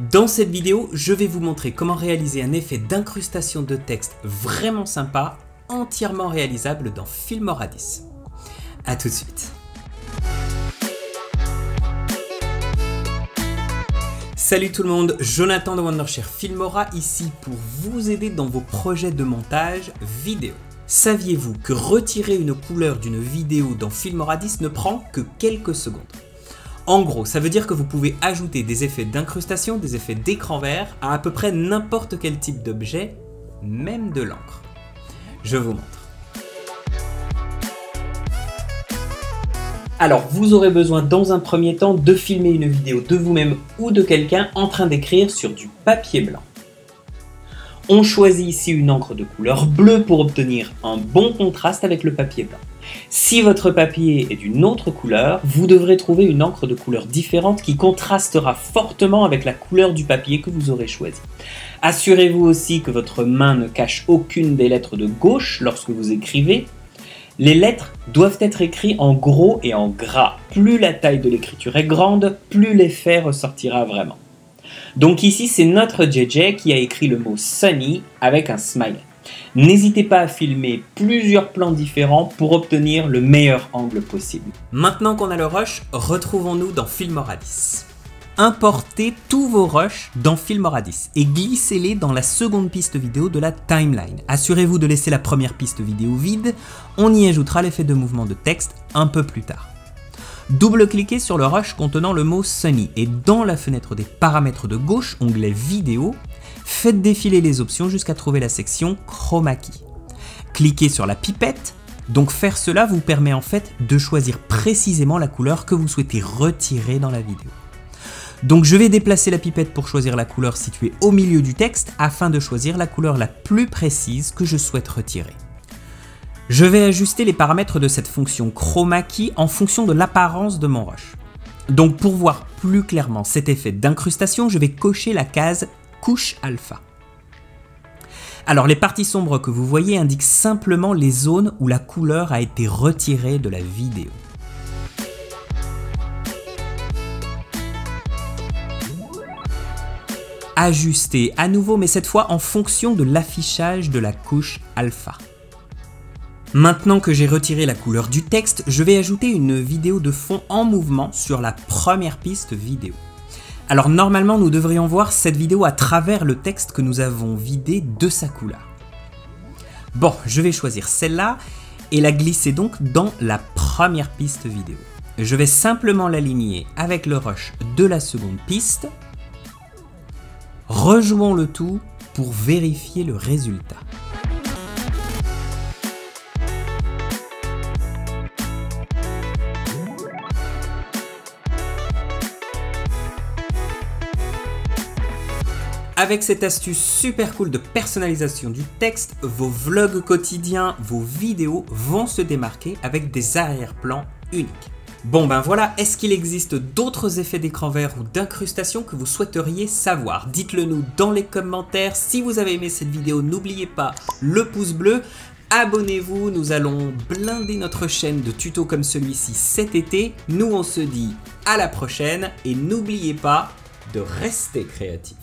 Dans cette vidéo, je vais vous montrer comment réaliser un effet d'incrustation de texte vraiment sympa, entièrement réalisable dans Filmora 10. A tout de suite. Salut tout le monde, Jonathan de Wondershare Filmora ici pour vous aider dans vos projets de montage vidéo. Saviez-vous que retirer une couleur d'une vidéo dans Filmora 10 ne prend que quelques secondes? En gros, ça veut dire que vous pouvez ajouter des effets d'incrustation, des effets d'écran vert à peu près n'importe quel type d'objet, même de l'encre. Je vous montre. Alors, vous aurez besoin dans un premier temps de filmer une vidéo de vous-même ou de quelqu'un en train d'écrire sur du papier blanc. On choisit ici une encre de couleur bleue pour obtenir un bon contraste avec le papier blanc. Si votre papier est d'une autre couleur, vous devrez trouver une encre de couleur différente qui contrastera fortement avec la couleur du papier que vous aurez choisi. Assurez-vous aussi que votre main ne cache aucune des lettres de gauche lorsque vous écrivez. Les lettres doivent être écrites en gros et en gras. Plus la taille de l'écriture est grande, plus l'effet ressortira vraiment. Donc ici, c'est notre JJ qui a écrit le mot Sunny avec un smiley. N'hésitez pas à filmer plusieurs plans différents pour obtenir le meilleur angle possible. Maintenant qu'on a le rush, retrouvons-nous dans Filmora 10. Importez tous vos rushs dans Filmora 10 et glissez-les dans la seconde piste vidéo de la timeline. Assurez-vous de laisser la première piste vidéo vide, on y ajoutera l'effet de mouvement de texte un peu plus tard. Double-cliquez sur le rush contenant le mot Sunny et dans la fenêtre des paramètres de gauche, onglet vidéo, faites défiler les options jusqu'à trouver la section Chroma Key. Cliquez sur la pipette, donc faire cela vous permet en fait de choisir précisément la couleur que vous souhaitez retirer dans la vidéo. Donc je vais déplacer la pipette pour choisir la couleur située au milieu du texte afin de choisir la couleur la plus précise que je souhaite retirer. Je vais ajuster les paramètres de cette fonction Chroma Key en fonction de l'apparence de mon rush. Donc pour voir plus clairement cet effet d'incrustation, je vais cocher la case couche alpha. Alors les parties sombres que vous voyez indiquent simplement les zones où la couleur a été retirée de la vidéo. Ajustez à nouveau, mais cette fois en fonction de l'affichage de la couche alpha. Maintenant que j'ai retiré la couleur du texte, je vais ajouter une vidéo de fond en mouvement sur la première piste vidéo. Alors normalement, nous devrions voir cette vidéo à travers le texte que nous avons vidé de sa couleur. Bon, je vais choisir celle-là et la glisser donc dans la première piste vidéo. Je vais simplement l'aligner avec le rush de la seconde piste. Rejouons le tout pour vérifier le résultat. Avec cette astuce super cool de personnalisation du texte, vos vlogs quotidiens, vos vidéos vont se démarquer avec des arrière-plans uniques. Bon ben voilà, est-ce qu'il existe d'autres effets d'écran vert ou d'incrustation que vous souhaiteriez savoir? Dites-le nous dans les commentaires. Si vous avez aimé cette vidéo, n'oubliez pas le pouce bleu. Abonnez-vous, nous allons blinder notre chaîne de tutos comme celui-ci cet été. Nous on se dit à la prochaine et n'oubliez pas de rester créatif.